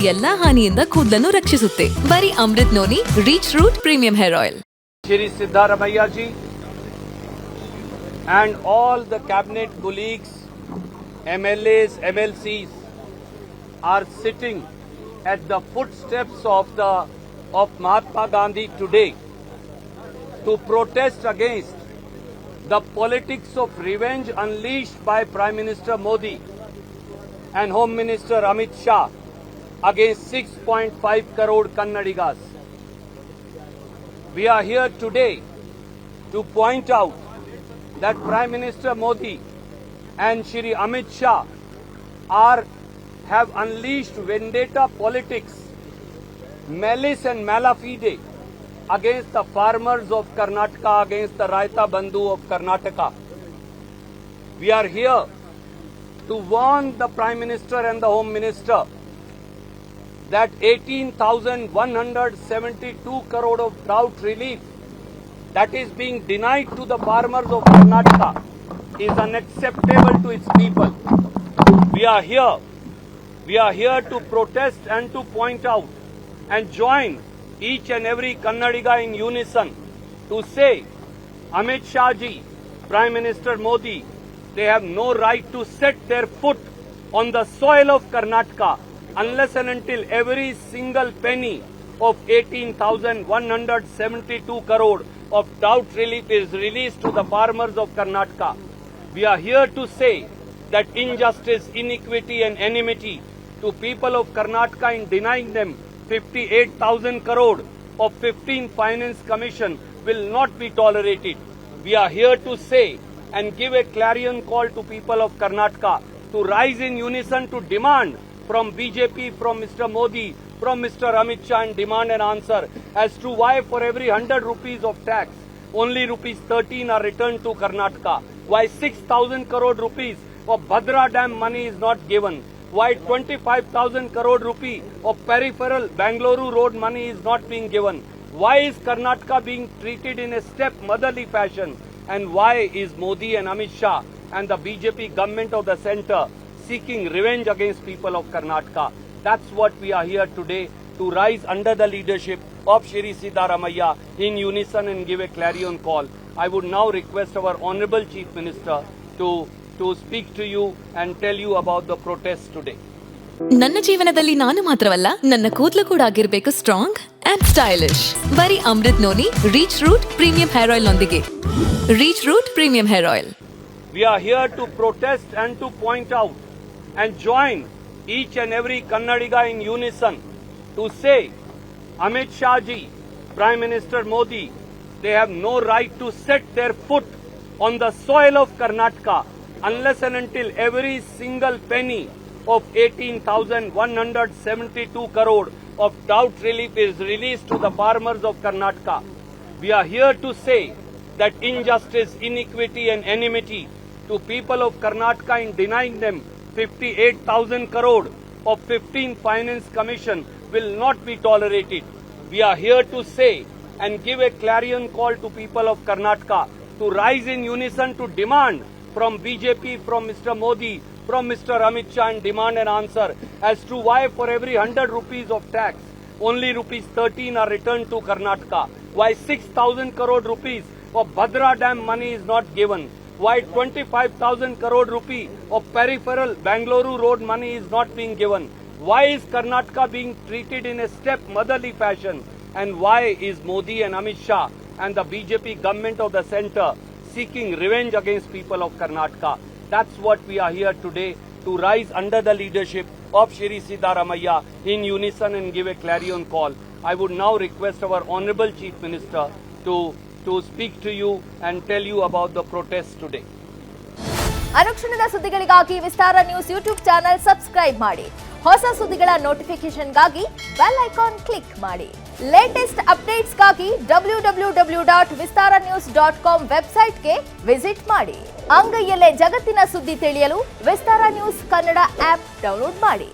ಎಲ್ಲಾ ಹಾನಿಯಿಂದ ಕೂದಲನ್ನು ರಕ್ಷಿಸುತ್ತೆ. ಬರೀ Amrut noni reach root premium hair oil. Shri Siddaramaiah ji and all the cabinet colleagues, MLAs, MLCs are sitting at the footsteps of Mahatma Gandhi today to protest against the politics of revenge unleashed by Prime Minister Modi and Home Minister Amit Shah against 6.5 crore Kannadigas. We are here today to point out that Prime Minister Modi and Shri Amit Shah have unleashed vendetta politics, malice and malafide against the farmers of Karnataka, against the Raita Bandhu of Karnataka. We are here to warn the Prime Minister and the Home Minister that 18,172 crore of drought relief that is being denied to the farmers of Karnataka is unacceptable to its people. We are here to protest and to point out and join each and every Kannadiga in unison to say, Amit Shah ji, Prime Minister Modi, they have no right to set their foot on the soil of Karnataka unless and until every single penny of 18,172 crore of drought relief is released to the farmers of Karnataka. We are here to say that injustice, iniquity and enmity to people of Karnataka in denying them 58,000 crore of 15 Finance Commission will not be tolerated. We are here to say and give a clarion call to people of Karnataka to rise in unison to demand from BJP, from Mr. Modi, from Mr. Amit Shah and demand an answer as to why for every 100 rupees of tax, only rupees 13 are returned to Karnataka. Why 6,000 crore rupees of Bhadra Dam money is not given. Why 25,000 crore rupee of peripheral Bangalore road money is not being given. Why is Karnataka being treated in a step-motherly fashion? And why is Modi and Amit Shah and the BJP government of the centre seeking revenge against people of Karnataka? That's what we are here today to rise under the leadership of Shri Siddaramaiah in unison and give a clarion call. I would now request our Honourable Chief Minister to speak to you and tell you about the protest today. ನನ್ನ ಜೀವನದಲ್ಲಿ ನಾನು ಮಾತ್ರವಲ್ಲ, ನನ್ನ ಕೂದಲು ಕೂಡ ಆಗಿರಬೇಕು strong and stylish. ಬರೀ Amrut noni reach root premium hair oil ನೊಂದಿಗೆ. Reach root premium hair oil. We are here to protest and to point out and join each and every Kannadiga in unison to say, Amit Shah ji, Prime Minister Modi, they have no right to set their foot on the soil of Karnataka unless and until every single penny of 18,172 crore of drought relief is released to the farmers of Karnataka. We are here to say that injustice, iniquity and enmity to people of Karnataka in denying them 58,000 crore of 15 Finance Commission will not be tolerated. We are here to say and give a clarion call to people of Karnataka to rise in unison to demand from BJP, from Mr. Modi, from Mr. Amit Shah and demand an answer as to why for every 100 rupees of tax, only rupees 13 are returned to Karnataka. Why 6,000 crore rupees of Bhadra Dam money is not given. Why 25,000 crore rupee of peripheral Bangalore road money is not being given. Why is Karnataka being treated in a step-motherly fashion? And why is Modi and Amit Shah and the BJP government of the centre seeking revenge against people of Karnataka? That's what we are here today to rise under the leadership of Shri Siddaramaiah in unison and give a clarion call. I would now request our Honourable Chief Minister to speak to you and tell you about the protest today. ಅನುಕ್ಷಣದ ಸುದ್ದಿಗಳಿಗಾಗಿ ವಿಸ್ತಾರ news YouTube channel subscribe ಮಾಡಿ. ಹೊಸ ಸುದ್ದಿಗಳ ನೋಟಿಫಿಕೇಶನ್ಗಾಗಿ bell icon click ಮಾಡಿ. Latest ಅಪ್ಡೇಟ್ಸ್ಗಾಗಿ www.vistaranews.com ವೆಬ್ಸೈಟ್ಗೆ visit ಮಾಡಿ. ಅಂಗೈಯಲ್ಲೇ ಜಗತ್ತಿನ ಸುದ್ದಿ ತಿಳಿಯಲು ವಿಸ್ತಾರ ನ್ಯೂಸ್ ಕನ್ನಡ ಆಪ್ ಡೌನ್ಲೋಡ್ ಮಾಡಿ.